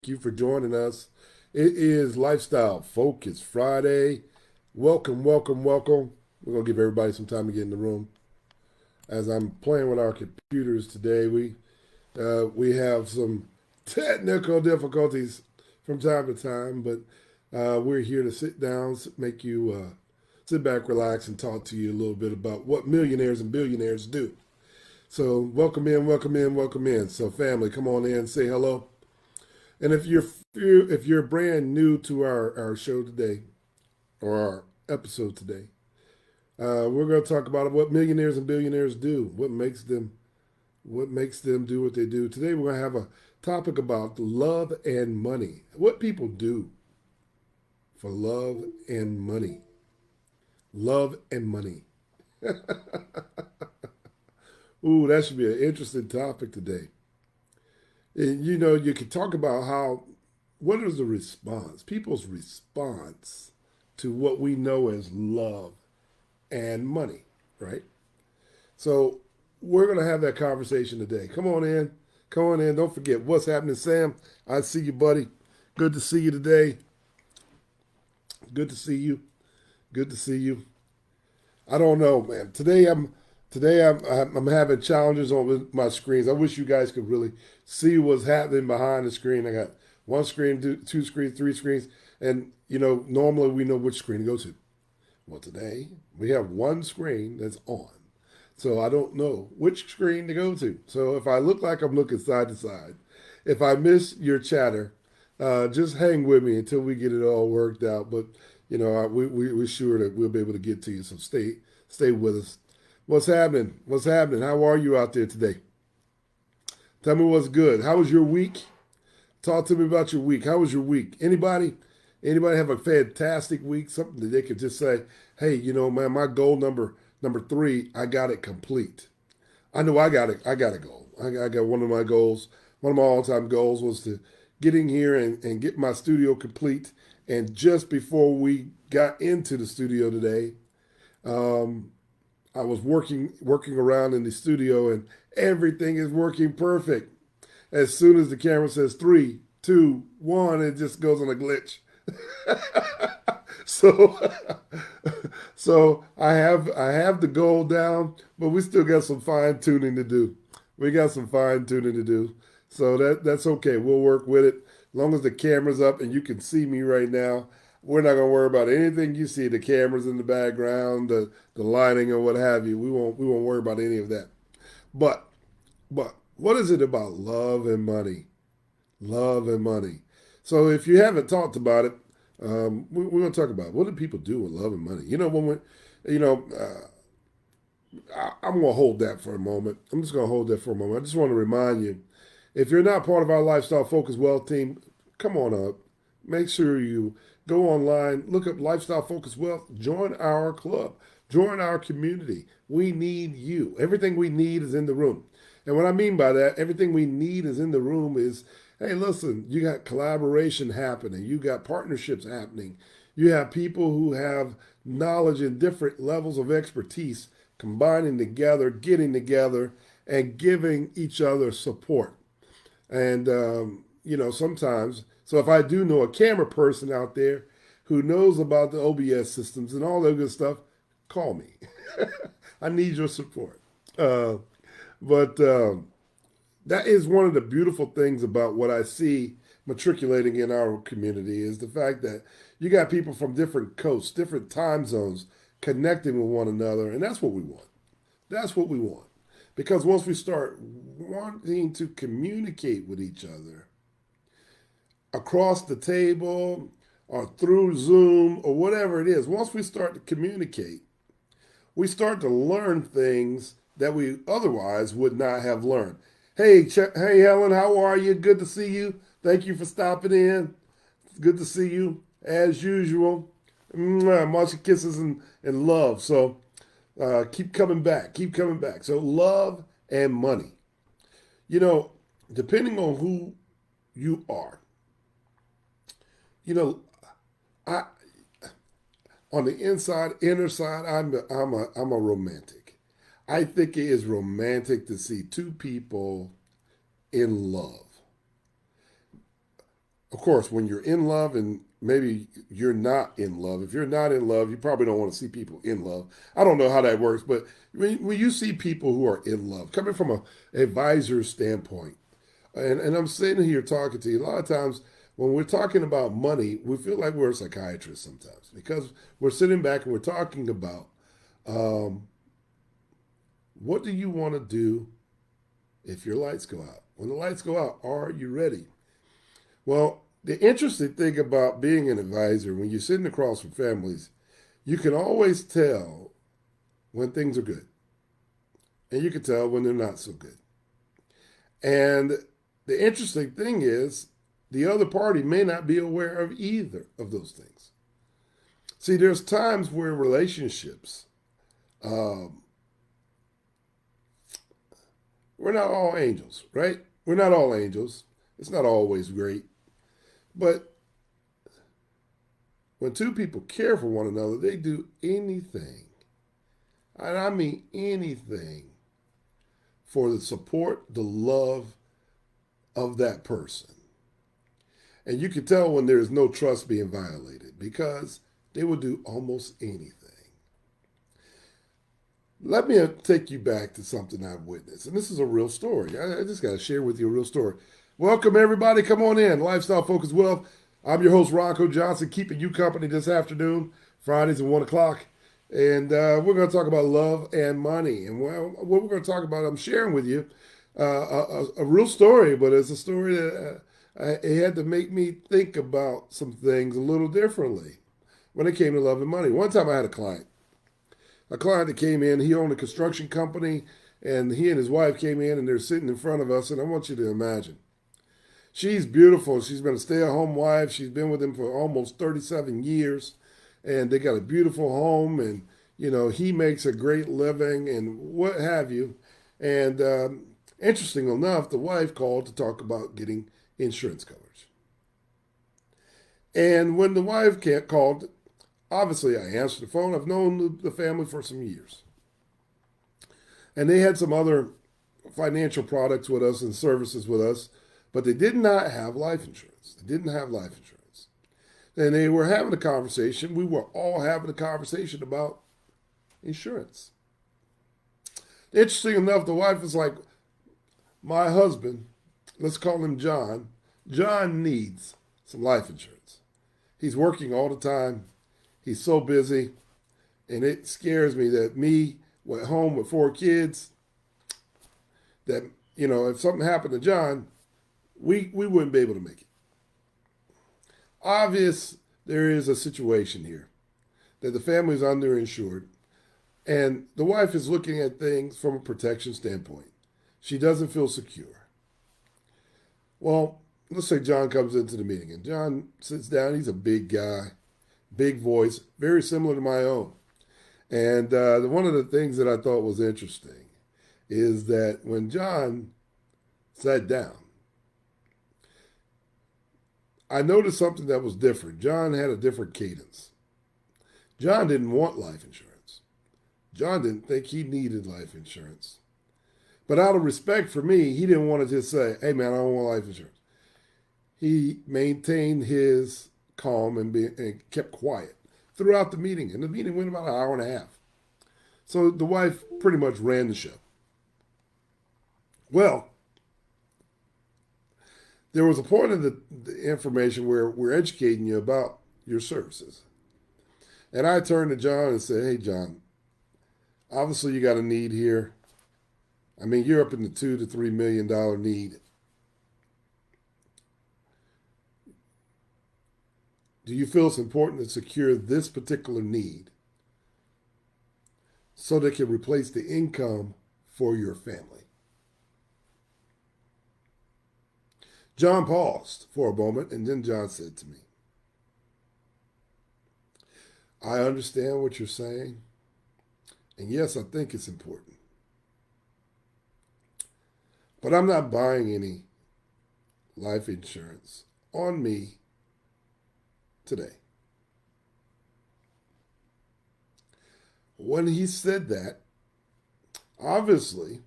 you for joining us. It is Lifestyle Focus Friday. Welcome, welcome, welcome. We're going to give everybody some time to get in the room. As I'm playing with our computers today, we have some technical difficulties from time to time, but we're here to sit down, make you sit back, relax, and talk to you a little bit about what millionaires and billionaires do. So welcome in, welcome in, welcome in. So family, come on in, say hello. And if you're brand new to our show today or our episode today, we're going to talk about what millionaires and billionaires do, what makes them do what they do. Today we're going to have a topic about love and money. What people do for love and money. Love and money. Ooh, that should be an interesting topic today. And, you can talk about what is the response, people's response to what we know as love and money, right? So we're going to have that conversation today. Come on in. Come on in. Don't forget what's happening, Sam. I see you, buddy. Good to see you today. Good to see you. Good to see you. I don't know, man. Today I'm having challenges on my screens. I wish you guys could really see what's happening behind the screen. I got one screen, two screens, three screens, and normally we know which screen to go to. Well, today we have one screen that's on, so I don't know which screen to go to. So if I look like I'm looking side to side, if I miss your chatter, just hang with me until we get it all worked out. But we're sure that we'll be able to get to you. So stay with us. What's happening? What's happening? How are you out there today? Tell me what's good. How was your week? Talk to me about your week. How was your week? Anybody have a fantastic week? Something that they could just say, hey, man, my goal number 3, I got it complete. I know I got it. I got a goal. I got one of my goals. One of my all-time goals was to get in here and get my studio complete. And just before we got into the studio today, I was working around in the studio, and everything is working perfect. As soon as the camera says 3, 2, 1, it just goes on a glitch. so so I have the goal down, but we still got some fine tuning to do. We got some fine tuning to do. So that's okay. We'll work with it. As long as the camera's up and you can see me right now, we're not gonna worry about anything you see. The cameras in the background, the lighting, or what have you. We won't worry about any of that. But what is it about love and money? Love and money. So if you haven't talked about it, we're going to talk about it. What do people do with love and money? You know, I'm going to hold that for a moment. I'm just going to hold that for a moment. I just want to remind you, if you're not part of our Lifestyle Focus Wealth team, come on up. Make sure you go online, look up Lifestyle Focus Wealth, join our club, join our community. We need you. Everything we need is in the room. And what I mean by that, everything we need is in the room is, hey, listen, you got collaboration happening. You got partnerships happening. You have people who have knowledge in different levels of expertise combining together, getting together, and giving each other support. And, sometimes, so if I do know a camera person out there who knows about the OBS systems and all that good stuff, call me. I need your support. But that is one of the beautiful things about what I see matriculating in our community is the fact that you got people from different coasts, different time zones connecting with one another. And that's what we want. That's what we want. Because once we start wanting to communicate with each other across the table or through Zoom or whatever it is, once we start to communicate, we start to learn things that we otherwise would not have learned. Hey, Helen, how are you? Good to see you. Thank you for stopping in. It's good to see you as usual. Mwah, much kisses and love. So keep coming back. Keep coming back. So love and money. You know, depending on who you are, you know, I on the inside, inner side, I'm a romantic. I think it is romantic to see two people in love. Of course, when you're in love and maybe you're not in love, if you're not in love, you probably don't want to see people in love. I don't know how that works, but when you see people who are in love, coming from a advisor standpoint, and I'm sitting here talking to you, a lot of times when we're talking about money, we feel like we're a psychiatrist sometimes because we're sitting back and we're talking about um, what do you want to do if your lights go out? When the lights go out, are you ready? Well, the interesting thing about being an advisor, when you're sitting across from families, you can always tell when things are good, and you can tell when they're not so good. And the interesting thing is, the other party may not be aware of either of those things. See, there's times where relationships, um, we're not all angels, right? We're not all angels. It's not always great. But when two people care for one another, they do anything, and I mean anything, for the support, the love of that person. And you can tell when there's no trust being violated because they will do almost anything. Let me take you back to something I've witnessed. And this is a real story. I just got to share with you a real story. Welcome, everybody. Come on in. Lifestyle Focused Wealth. I'm your host, Ronco Johnson, keeping you company this afternoon, Fridays at 1 o'clock. And we're going to talk about love and money. And what we're going to talk about, I'm sharing with you a real story, but it's a story that it had to make me think about some things a little differently when it came to love and money. One time I had a client that came in. He owned a construction company, and he and his wife came in, and they're sitting in front of us. And I want you to imagine, she's beautiful. She's been a stay-at-home wife. She's been with him for almost 37 years, and they got a beautiful home. And he makes a great living, and what have you. And interesting enough, the wife called to talk about getting insurance coverage. And when the wife called, obviously, I answered the phone. I've known the family for some years. And they had some other financial products with us and services with us, but they did not have life insurance. They didn't have life insurance. And they were having a conversation. We were all having a conversation about insurance. Interesting enough, the wife was like, my husband, let's call him John. John needs some life insurance. He's working all the time. He's so busy, and it scares me that me at home with 4 kids, that, if something happened to John, we wouldn't be able to make it. Obvious, there is a situation here that the family is underinsured, and the wife is looking at things from a protection standpoint. She doesn't feel secure. Well, let's say John comes into the meeting, and John sits down. He's a big guy. Big voice, very similar to my own. And one of the things that I thought was interesting is that when John sat down, I noticed something that was different. John had a different cadence. John didn't want life insurance. John didn't think he needed life insurance. But out of respect for me, he didn't want to just say, hey, man, I don't want life insurance. He maintained his calm and kept quiet throughout the meeting. And the meeting went about an hour and a half. So the wife pretty much ran the show. Well, there was a point in the information where we're educating you about your services. And I turned to John and said, hey, John, obviously you got a need here. I mean, you're up in the $2 to $3 million need. Do you feel it's important to secure this particular need so they can replace the income for your family? John paused for a moment, and then John said to me, I understand what you're saying, and yes, I think it's important. But I'm not buying any life insurance on me today. When he said that, obviously,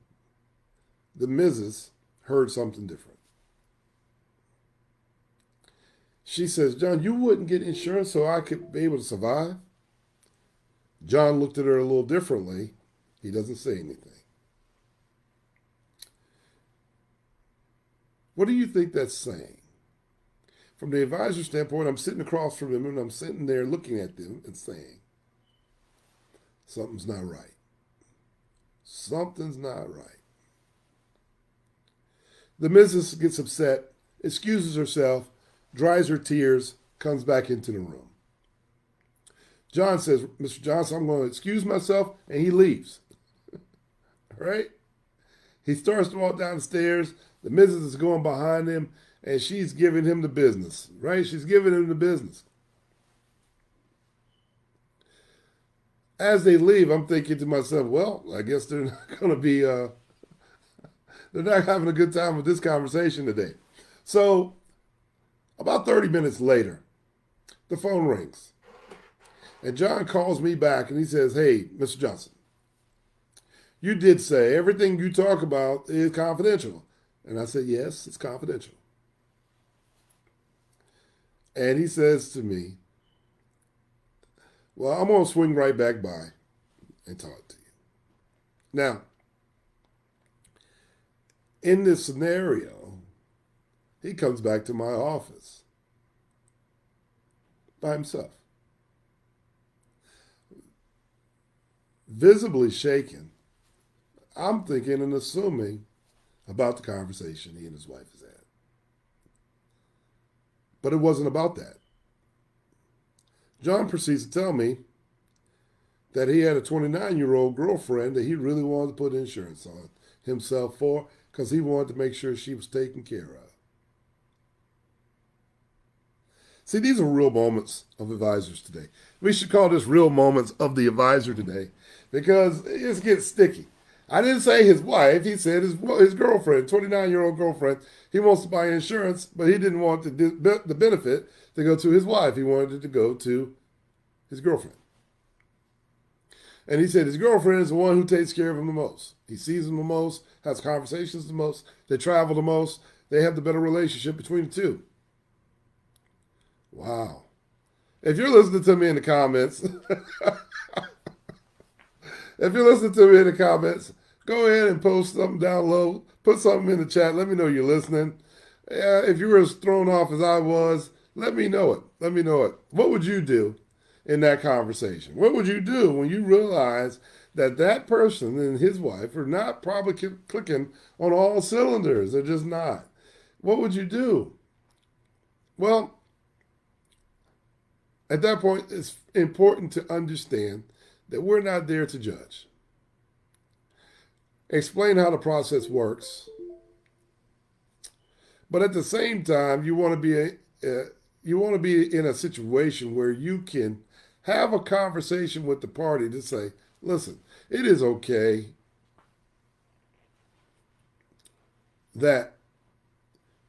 the Mrs. heard something different. She says, John, you wouldn't get insurance so I could be able to survive? John looked at her a little differently. He doesn't say anything. What do you think that's saying? From the advisor standpoint, I'm sitting across from them and I'm sitting there looking at them and saying, something's not right. Something's not right. The missus gets upset, excuses herself, dries her tears, comes back into the room. John says, Mr. Johnson, I'm going to excuse myself, and he leaves. Right? He starts to walk down the stairs. The missus is going behind him, and she's giving him the business. Right? She's giving him the business. As they leave, I'm thinking to myself, well, I guess they're not going to be, they're not having a good time with this conversation today. So, about 30 minutes later, the phone rings. And John calls me back and he says, hey, Mr. Johnson, you did say everything you talk about is confidential. And I said, yes, it's confidential. And he says to me, well, I'm going to swing right back by and talk to you. Now, in this scenario, he comes back to my office by himself, visibly shaken. I'm thinking and assuming about the conversation he and his wife has had. But it wasn't about that. John proceeds to tell me that he had a 29-year-old girlfriend that he really wanted to put insurance on himself for because he wanted to make sure she was taken care of. See, these are real moments of advisors today. We should call this real moments of the advisor today because it gets sticky. I didn't say his wife. He said his girlfriend, 29-year-old girlfriend. He wants to buy insurance, but he didn't want the benefit to go to his wife. He wanted it to go to his girlfriend. And he said his girlfriend is the one who takes care of him the most. He sees him the most, has conversations the most. They travel the most. They have the better relationship between the two. Wow. If you're listening to me in the comments, go ahead and post something down low. Put something in the chat. Let me know you're listening. If you were as thrown off as I was, let me know it. Let me know it. What would you do in that conversation? What would you do when you realize that person and his wife are not probably clicking on all cylinders? They're just not. What would you do? Well, at that point, it's important to understand that we're not there to judge. Explain how the process works. But at the same time, you want to be in a situation where you can have a conversation with the party to say, listen, it is okay that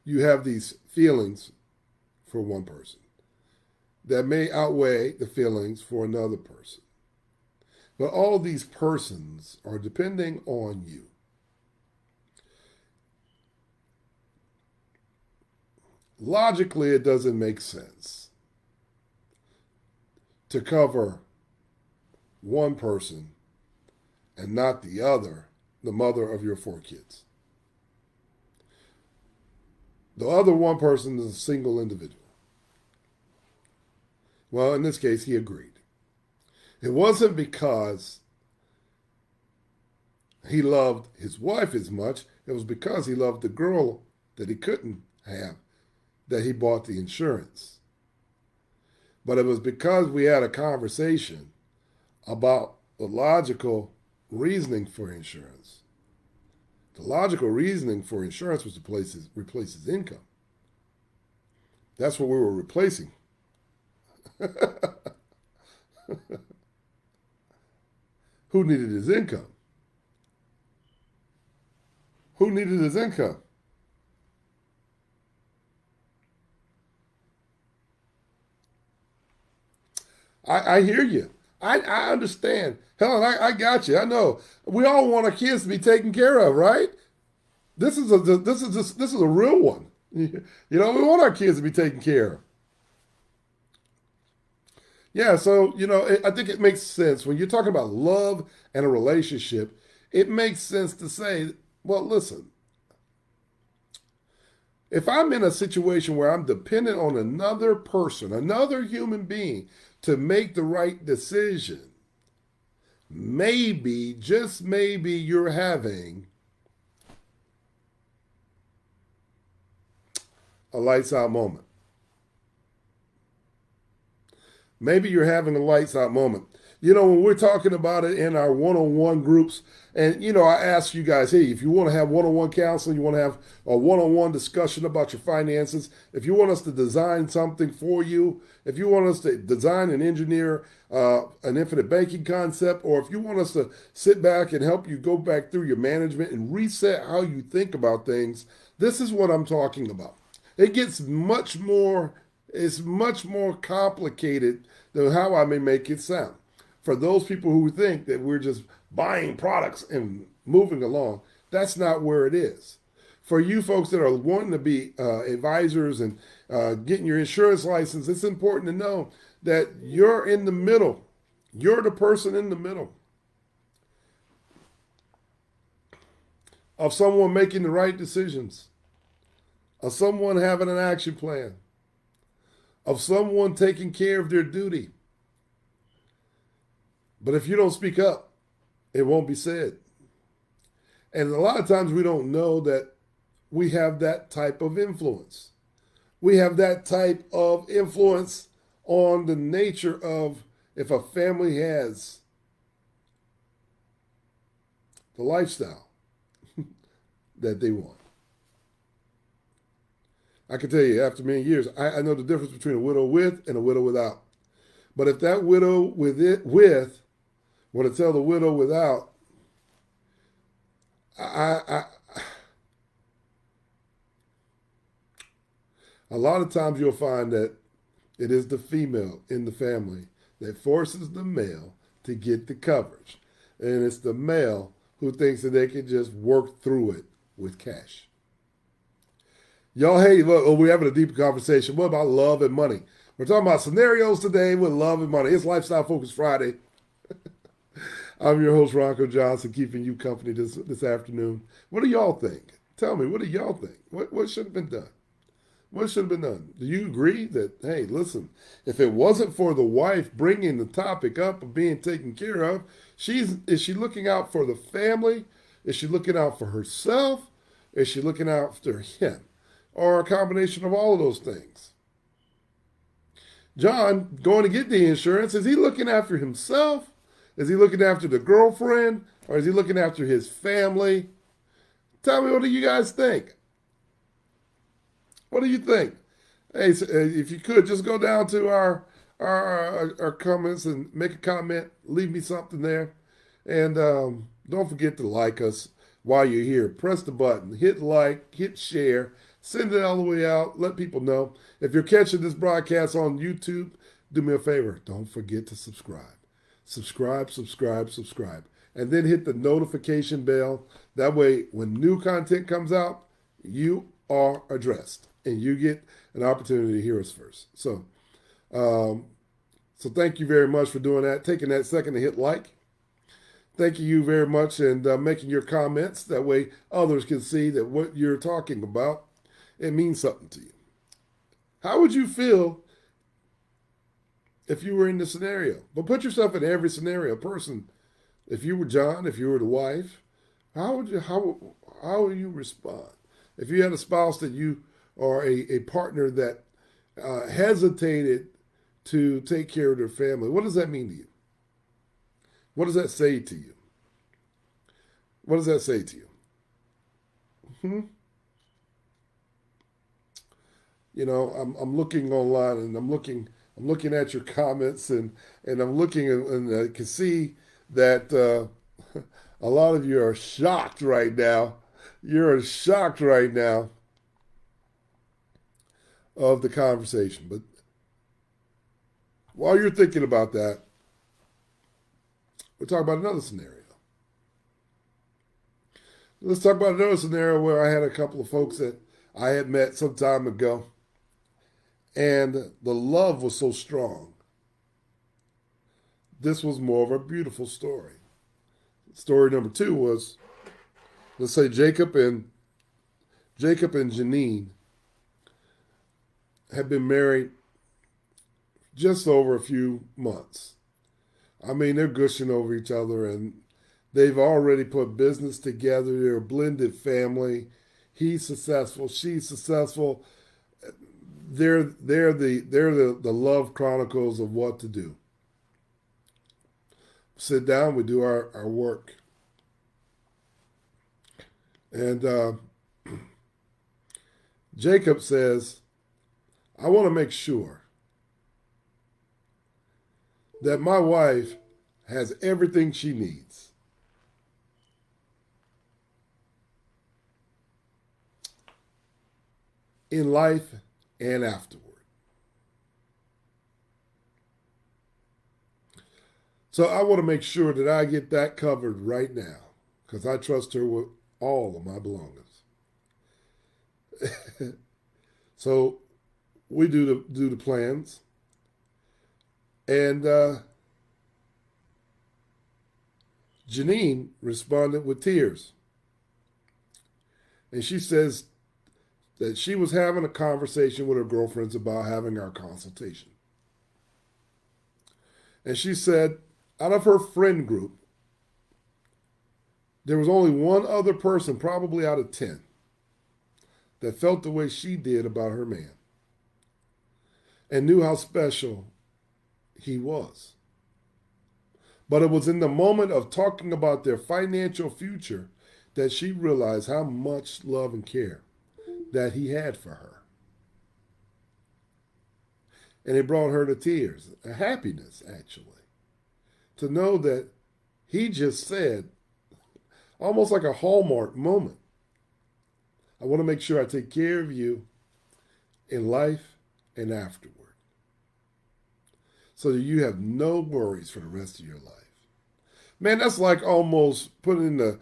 you have these feelings for one person that may outweigh the feelings for another person. But all these persons are depending on you. Logically, it doesn't make sense to cover one person and not the other, the mother of your 4 kids. The other one person is a single individual. Well, in this case, he agreed. It wasn't because he loved his wife as much. It was because he loved the girl that he couldn't have that he bought the insurance. But it was because we had a conversation about the logical reasoning for insurance. The logical reasoning for insurance was to replace his income. That's what we were replacing. Who needed his income? Who needed his income? I hear you. I understand. Helen, I got you. I know. We all want our kids to be taken care of, right? This is a real one. You know, we want our kids to be taken care of. Yeah, so, I think it makes sense when you're talking about love and a relationship, it makes sense to say, well, listen, if I'm in a situation where I'm dependent on another person, another human being to make the right decision, maybe, just maybe, you're having a lights out moment. Maybe you're having a lights out moment. When we're talking about it in our one on one groups, and, I ask you guys, hey, if you want to have one on one counseling, you want to have a one on one discussion about your finances, if you want us to design something for you, if you want us to design and engineer an infinite banking concept, or if you want us to sit back and help you go back through your management and reset how you think about things, this is what I'm talking about. It gets much more, it's much more complicated than how I may make it sound. For those people who think that we're just buying products and moving along, that's not where it is. For you folks that are wanting to be advisors and getting your insurance license, it's important to know that you're in the middle. You're the person in the middle of someone making the right decisions, of someone having an action plan, of someone taking care of their duty. But if you don't speak up, it won't be said. And a lot of times we don't know that we have that type of influence. We have that type of influence on the nature of if a family has the lifestyle that they want. I can tell you, after many years, I know the difference between a widow with and a widow without. But if that widow with were to tell the widow without, I a lot of times you'll find that it is the female in the family that forces the male to get the coverage. And it's the male who thinks that they can just work through it with cash. Y'all, hey, look, we're having a deeper conversation. What about love and money? We're talking about scenarios today with love and money. It's Lifestyle Focus Friday. I'm your host, Ronco Johnson, keeping you company this afternoon. What do y'all think? Tell me, what do y'all think? What should have been done? What should have been done? Do you agree that, hey, listen, if it wasn't for the wife bringing the topic up of being taken care of, is she looking out for the family? Is she looking out for herself? Is she looking out for him? Or a combination of all of those things? John, going to get the insurance, is he looking after himself? Is he looking after the girlfriend? Or is he looking after his family? Tell me, what do you guys think? What do you think? Hey, if you could, just go down to our comments and make a comment. Leave me something there. And don't forget to like us while you're here. Press the button. Hit like. Hit share. Send it all the way out. Let people know. If you're catching this broadcast on YouTube, do me a favor. Don't forget to subscribe. Subscribe, subscribe, subscribe. And then hit the notification bell. That way, when new content comes out, you are addressed and you get an opportunity to hear us first. So thank you very much for doing that, taking that second to hit like. Thank you very much, and making your comments. That way others can see that what you're talking about, it means something to you. How would you feel if you were in the scenario? But put yourself in every scenario. Person, if you were John, if you were the wife, how would you respond? If you had a spouse that you or a partner that hesitated to take care of their family, what does that mean to you? What does that say to you? What does that say to you? Hmm? I'm looking online and I'm looking at your comments and I'm looking and I can see that a lot of you are shocked right now. You're shocked right now of the conversation. But while you're thinking about that, we'll talk about another scenario. Let's talk about another scenario where I had a couple of folks that I had met some time ago, and the love was so strong. this was more of a beautiful story. Story number 2 was, let's say Jacob and Janine had been married just over a few months. I mean, they're gushing over each other, and they've already put business together. They're a blended family. He's successful. She's successful. They're the love chronicles of what to do. Sit down, we do our work. And Jacob says, I want to make sure that my wife has everything she needs. In life and afterward. So I want to make sure that I get that covered right now, because I trust her with all of my belongings. So we do the plans, and Janine responded with tears, and she says that she was having a conversation with her girlfriends about having our consultation, and she said, out of her friend group, there was only one other person, probably out of 10, that felt the way she did about her man and knew how special he was. But it was in the moment of talking about their financial future that she realized how much love and care that he had for her. And it brought her to tears, a happiness, actually, to know that he just said, almost like a Hallmark moment, I want to make sure I take care of you in life and afterward, so that you have no worries for the rest of your life. Man, that's like almost putting the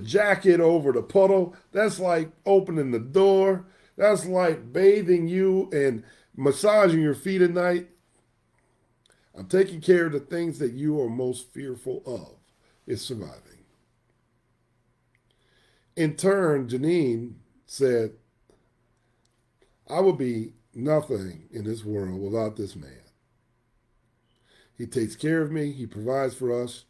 jacket over the puddle. That's like opening the door. That's like bathing you and massaging your feet at night. I'm taking care of the things that you are most fearful of, is surviving. In turn, Janine said, I would be nothing in this world without this man. He takes care of me. He provides for us.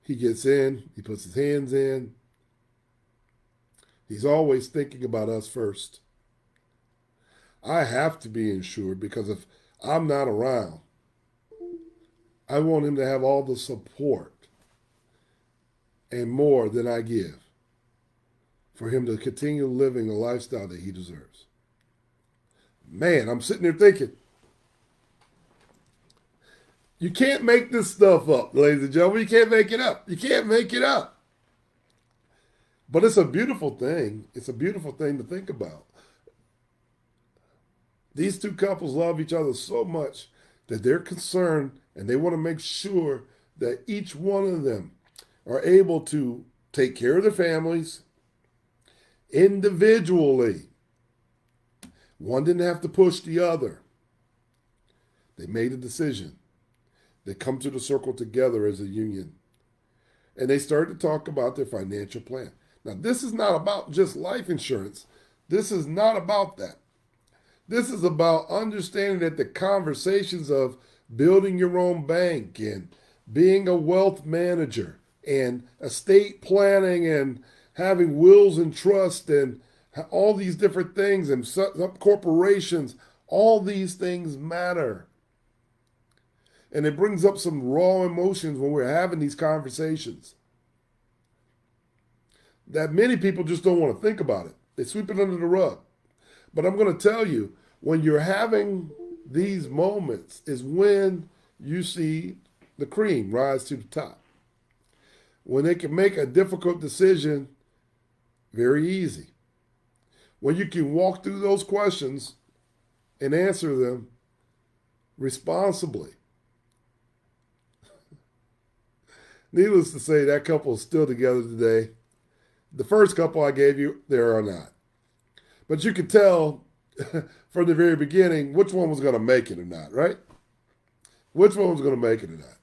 He gets in. He puts his hands in. He's always thinking about us first. I have to be insured, because if I'm not around, I want him to have all the support and more than I give for him to continue living the lifestyle that he deserves. Man, I'm sitting there thinking, you can't make this stuff up, ladies and gentlemen. You can't make it up. You can't make it up. But it's a beautiful thing. It's a beautiful thing to think about. These two couples love each other so much that they're concerned, and they want to make sure that each one of them are able to take care of their families individually. One didn't have to push the other. They made a decision. They come to the circle together as a union. And they started to talk about their financial plan. Now, this is not about just life insurance. This is not about that. This is about understanding that the conversations of building your own bank and being a wealth manager and estate planning and having wills and trust and all these different things and corporations, all these things matter. And it brings up some raw emotions when we're having these conversations that many people just don't want to think about it. They sweep it under the rug. But I'm going to tell you, when you're having these moments is when you see the cream rise to the top. When they can make a difficult decision very easy. When you can walk through those questions and answer them responsibly. Needless to say, that couple is still together today. The first couple I gave you, they are not. But you could tell from the very beginning which one was going to make it or not, right? Which one's going to make it or not?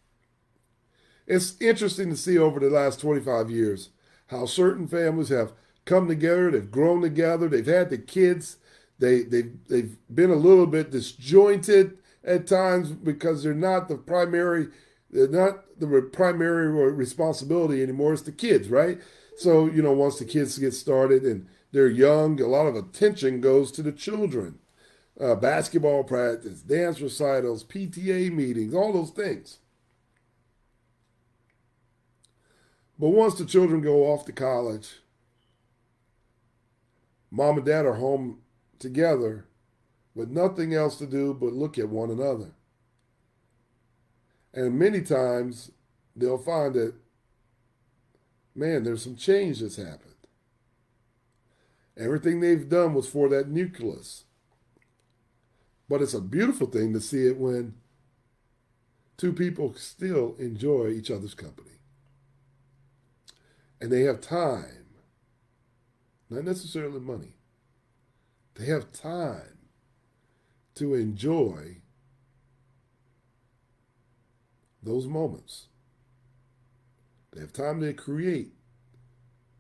It's interesting to see over the last 25 years how certain families have come together, they've grown together, they've had the kids, they've been a little bit disjointed at times because they're not the primary responsibility anymore. It's the kids, right? So, once the kids get started and they're young, a lot of attention goes to the children. Basketball practice, dance recitals, PTA meetings, all those things. But once the children go off to college, mom and dad are home together with nothing else to do but look at one another. And many times they'll find that, man, there's some change that's happened. Everything they've done was for that nucleus. But it's a beautiful thing to see it when two people still enjoy each other's company. And they have time, not necessarily money. They have time to enjoy those moments. They have time to create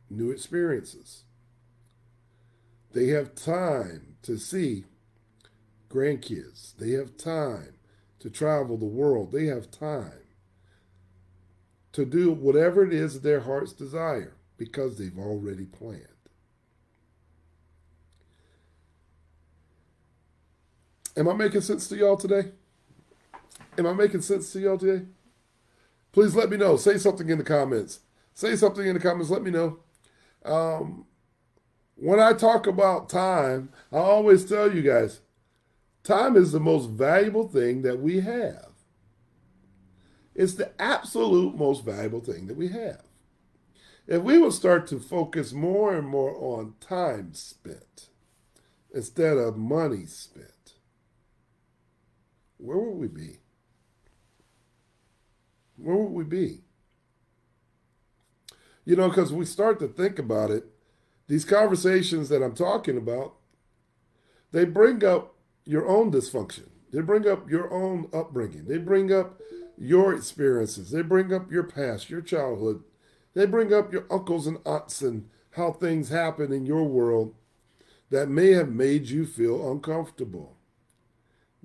new experiences. They have time to see grandkids. They have time to travel the world. They have time to do whatever it is that their hearts desire because they've already planned. Am I making sense to y'all today? Am I making sense to y'all today? Please let me know. Say something in the comments. Say something in the comments. Let me know. When I talk about time, I always tell you guys, time is the most valuable thing that we have. It's the absolute most valuable thing that we have. If we would start to focus more and more on time spent instead of money spent, where would we be? Where would we be? Because we start to think about it, these conversations that I'm talking about, they bring up your own dysfunction. They bring up your own upbringing. They bring up your experiences. They bring up your past, your childhood. They bring up your uncles and aunts and how things happen in your world that may have made you feel uncomfortable.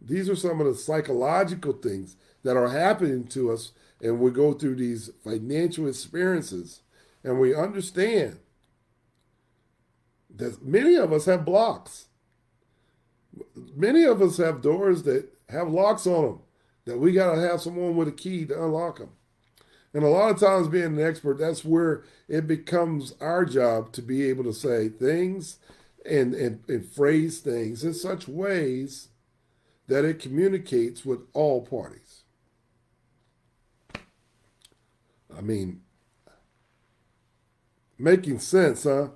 These are some of the psychological things that are happening to us, and we go through these financial experiences, and we understand that many of us have blocks. Many of us have doors that have locks on them, that we got to have someone with a key to unlock them. And a lot of times being an expert, that's where it becomes our job to be able to say things and phrase things in such ways that it communicates with all parties. I mean, making sense, huh?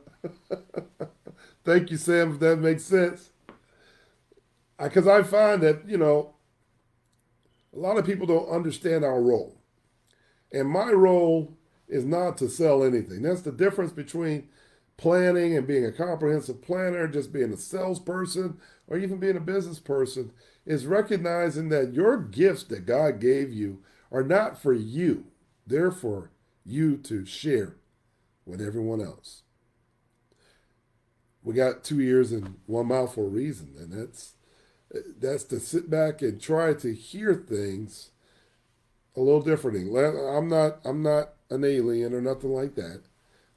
Thank you, Sam, if that makes sense. Because I find that, a lot of people don't understand our role. And my role is not to sell anything. That's the difference between planning and being a comprehensive planner, just being a salesperson, or even being a business person, is recognizing that your gifts that God gave you are not for you. They're for you to share with everyone else. We got 2 ears and 1 mouth for a reason, and that's to sit back and try to hear things a little differently. I'm not an alien or nothing like that.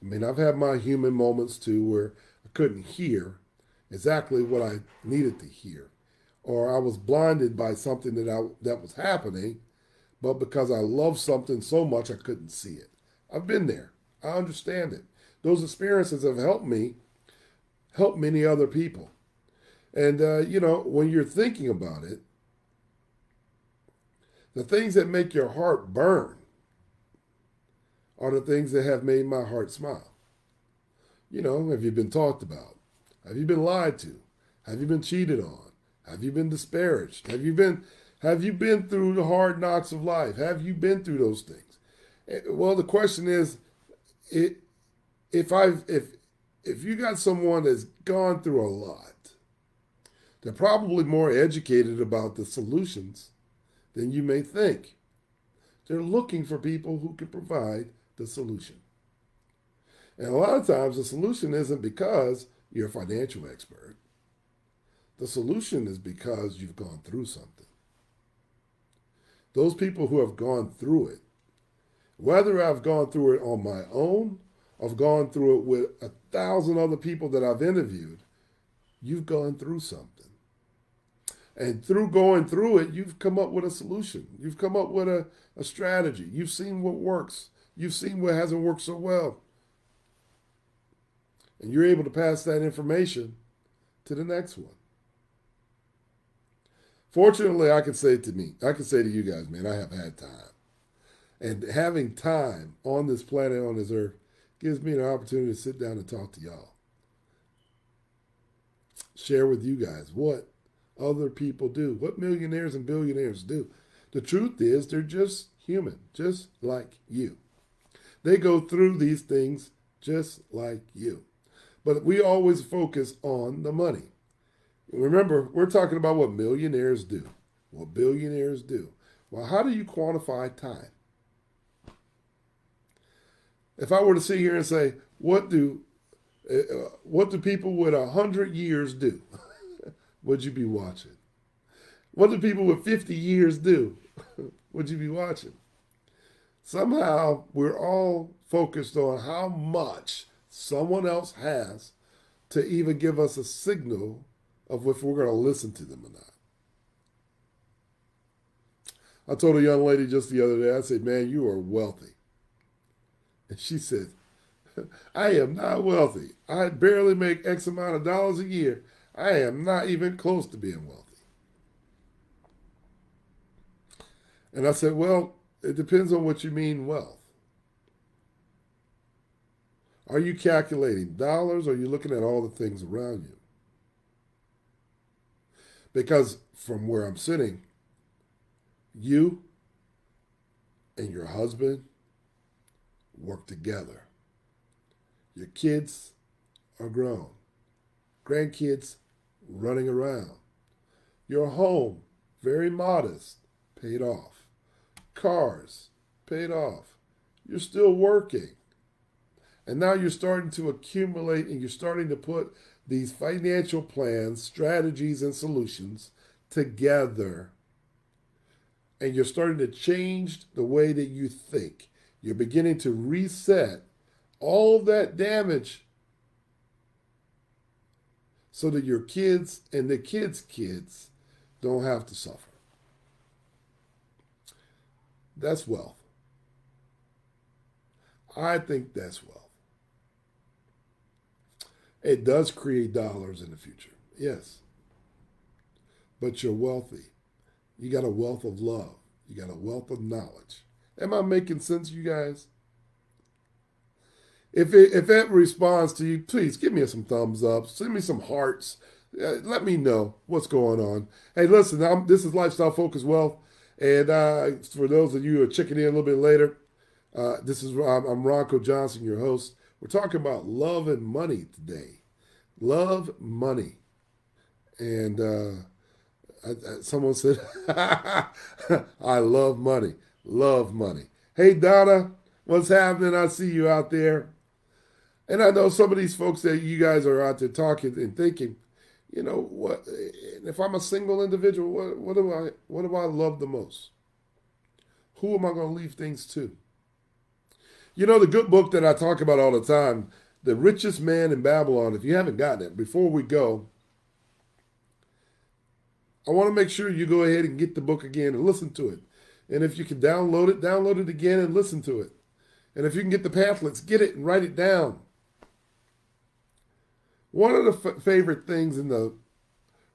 I mean, I've had my human moments too where I couldn't hear exactly what I needed to hear, or I was blinded by something that was happening, but because I love something so much I couldn't see it. I've been there. I understand it. Those experiences have helped me help many other people. And, when you're thinking about it, the things that make your heart burn are the things that have made my heart smile. Have you been talked about? Have you been lied to? Have you been cheated on? Have you been disparaged? Have you been through the hard knocks of life? Have you been through those things? Well, the question is, if you got someone that's gone through a lot, they're probably more educated about the solutions than you may think. They're looking for people who can provide the solution. And a lot of times the solution isn't because you're a financial expert. The solution is because you've gone through something. Those people who have gone through it, whether I've gone through it on my own, I've gone through it with 1,000 other people that I've interviewed, you've gone through something. And through going through it, you've come up with a solution. You've come up with a strategy. You've seen what works. You've seen what hasn't worked so well. And you're able to pass that information to the next one. Fortunately, I can say to you guys, man, I have had time. And having time on this planet, on this earth, gives me an opportunity to sit down and talk to y'all. Share with you guys what other people do, what millionaires and billionaires do. The truth is, they're just human, just like you. They go through these things just like you. But we always focus on the money. Remember, we're talking about what millionaires do, what billionaires do. Well, how do you quantify time? If I were to sit here and say, what do people with 100 years do? Would you be watching? What do people with 50 years do? Would you be watching? Somehow we're all focused on how much someone else has to even give us a signal of if we're going to listen to them or not. I told a young lady just the other day, I said, man, you are wealthy. And she said, I am not wealthy. I barely make X amount of dollars a year. I am not even close to being wealthy. And I said, well, it depends on what you mean wealth. Are you calculating dollars or are you looking at all the things around you? Because from where I'm sitting, you and your husband work together. Your kids are grown. Grandkids running around. Your home, very modest, paid off. Cars, paid off. You're still working. And now you're starting to accumulate and you're starting to put these financial plans, strategies, and solutions together. And you're starting to change the way that you think. You're beginning to reset all that damage so that your kids and the kids' kids don't have to suffer. That's wealth. I think that's wealth. It does create dollars in the future, yes. But you're wealthy. You got a wealth of love. You got a wealth of knowledge. Am I making sense, you guys? If that responds to you, please give me some thumbs up. Send me some hearts. Let me know what's going on. Hey, listen, this is Lifestyle Focused Wealth. And for those of you who are checking in a little bit later, I'm Ronco Johnson, your host. We're talking about love and money today. Love, money. And someone said, I love money. Love money. Hey, Donna, what's happening? I see you out there. And I know some of these folks that you guys are out there talking and thinking, you know, what if I'm a single individual, what do I love the most? Who am I going to leave things to? You know, the good book that I talk about all the time, The Richest Man in Babylon, if you haven't gotten it, before we go, I want to make sure you go ahead and get the book again and listen to it. And if you can download it again and listen to it. And if you can get the pamphlets, get it and write it down. One of the favorite things in The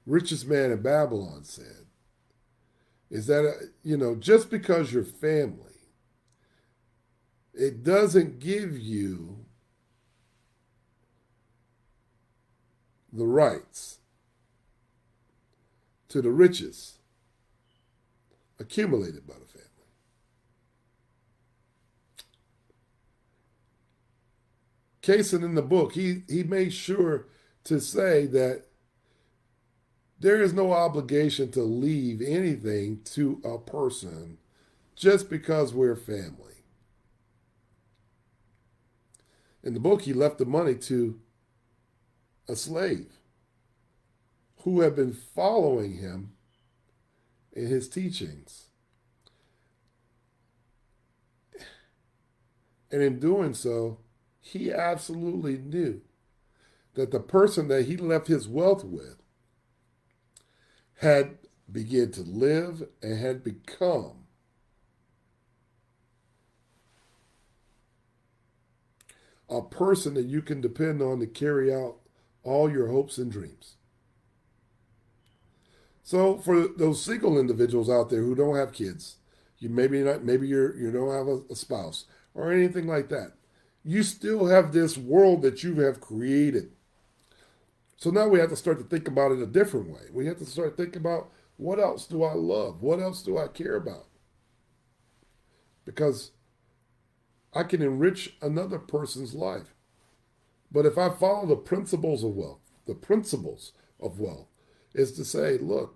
Richest Man in Babylon said is that, just because you're family, it doesn't give you the rights to the riches accumulated by the family. Kaysen in the book, he made sure to say that There is no obligation to leave anything to a person just because we're family. In the book, he left the money to a slave who had been following him in his teachings. And in doing so, he absolutely knew that the person that he left his wealth with had begun to live and had become a person that you can depend on to carry out all your hopes and dreams. So for those single individuals out there who don't have kids, maybe you don't have a spouse or anything like that. You still have this world that you have created. So now we have to start to think about it a different way. We have to start thinking about, what else do I love? What else do I care about? Because I can enrich another person's life. But if I follow the principles of wealth is to say, look,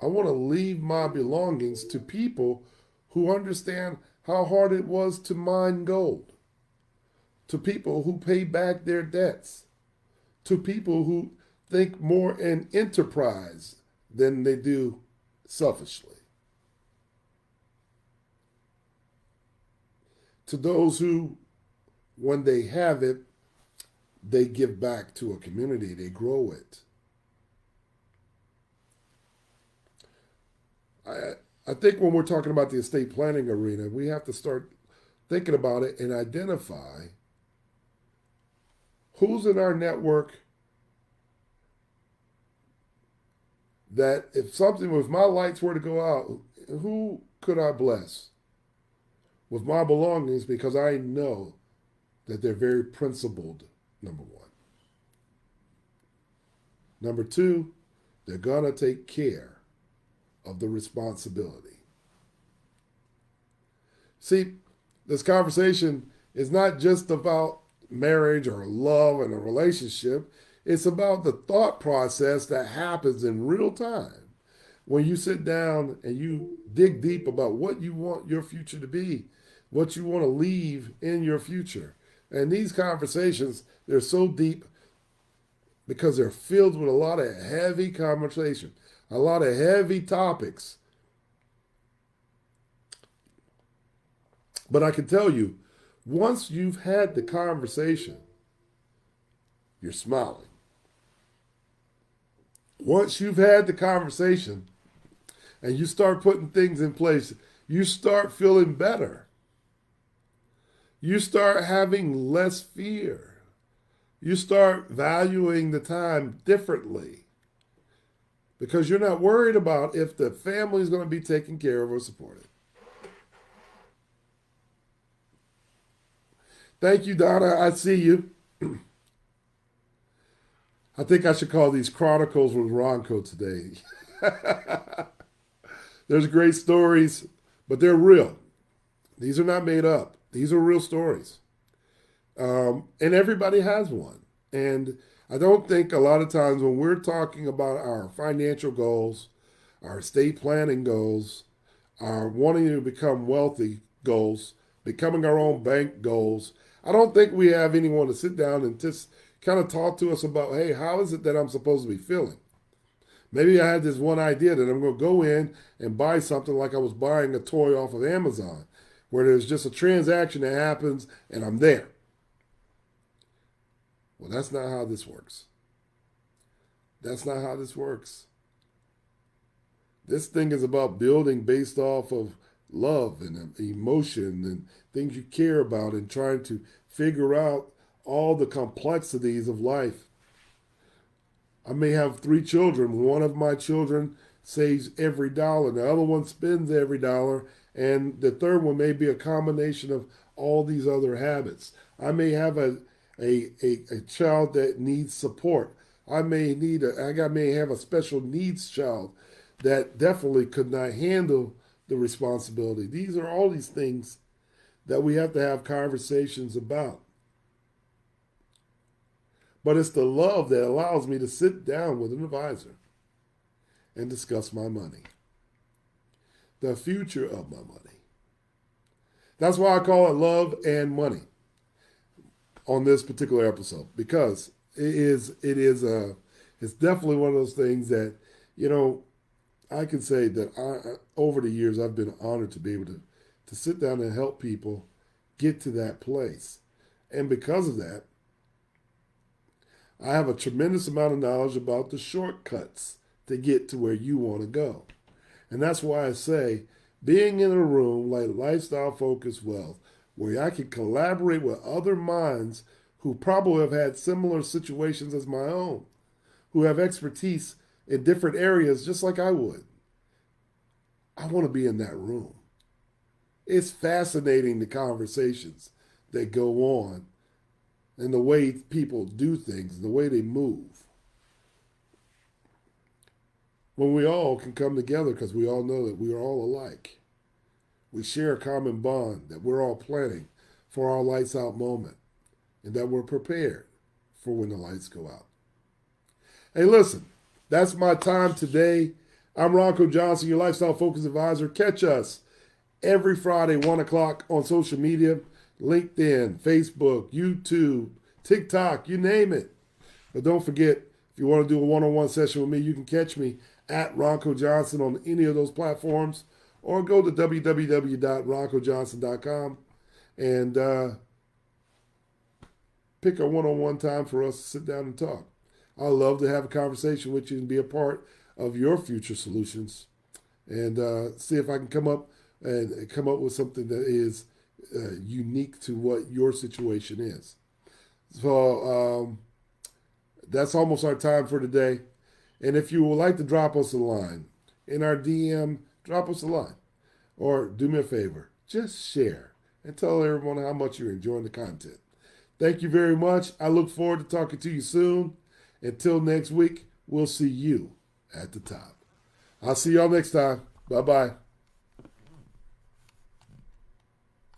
I want to leave my belongings to people who understand how hard it was to mine gold, to people who pay back their debts, to people who think more in enterprise than they do selfishly, to those who, when they have it, they give back to a community, they grow it. I think when we're talking about the estate planning arena, we have to start thinking about it and identify who's in our network that if my lights were to go out, who could I bless with my belongings, because I know that they're very principled, number one. Number two, they're going to take care of the responsibility. See, this conversation is not just about marriage or love and a relationship. It's about the thought process that happens in real time when you sit down and you dig deep about what you want your future to be, what you want to leave in your future. And these conversations, they're so deep because they're filled with a lot of heavy conversation, a lot of heavy topics. But I can tell you, once you've had the conversation, you're smiling. Once you've had the conversation and you start putting things in place, you start feeling better. You start having less fear. You start valuing the time differently because you're not worried about if the family is going to be taken care of or supported. Thank you, Donna. I see you. I think I should call these Chronicles with Ronco today. There's great stories, but they're real. These are not made up. These are real stories. And everybody has one. And I don't think a lot of times when we're talking about our financial goals, our estate planning goals, our wanting to become wealthy goals, becoming our own bank goals, I don't think we have anyone to sit down and just kind of talk to us about, hey, how is it that I'm supposed to be feeling? Maybe I had this one idea that I'm going to go in and buy something like I was buying a toy off of Amazon, where there's just a transaction that happens and I'm there. Well, that's not how this works. That's not how this works. This thing is about building based off of love and emotion and things you care about and trying to figure out all the complexities of life. I may have 3 children. One of my children saves every dollar. The other one spends every dollar. And the third one may be a combination of all these other habits. I may have a child that needs support. I may have a special needs child that definitely could not handle the responsibility. These are all these things that we have to have conversations about. But it's the love that allows me to sit down with an advisor and discuss my money, the future of my money. That's why I call it Love and Money on this particular episode, because it's definitely one of those things that, you know, I can say that over the years, I've been honored to be able to sit down and help people get to that place. And because of that, I have a tremendous amount of knowledge about the shortcuts to get to where you want to go. And that's why I say being in a room like Lifestyle Focused Wealth, where I can collaborate with other minds who probably have had similar situations as my own, who have expertise in different areas just like I would. I want to be in that room. It's fascinating, the conversations that go on and the way people do things, and the way they move. When we all can come together, because we all know that we are all alike. We share a common bond that we're all planning for our lights out moment, and that we're prepared for when the lights go out. Hey, listen, that's my time today. I'm Ronco Johnson, your Lifestyle Focus Advisor. Catch us every Friday, 1 o'clock on social media, LinkedIn, Facebook, YouTube, TikTok, you name it. But don't forget, if you want to do a one-on-one session with me, you can catch me at Ronco Johnson on any of those platforms, or go to www.roncojohnson.com and pick a one-on-one time for us to sit down and talk. I love to have a conversation with you and be a part of your future solutions, and see if I can come up with something that is unique to what your situation is. So that's almost our time for today. And if you would like to drop us a line in our DM, drop us a line. Or do me a favor, just share and tell everyone how much you're enjoying the content. Thank you very much. I look forward to talking to you soon. Until next week, we'll see you at the top. I'll see y'all next time. Bye-bye.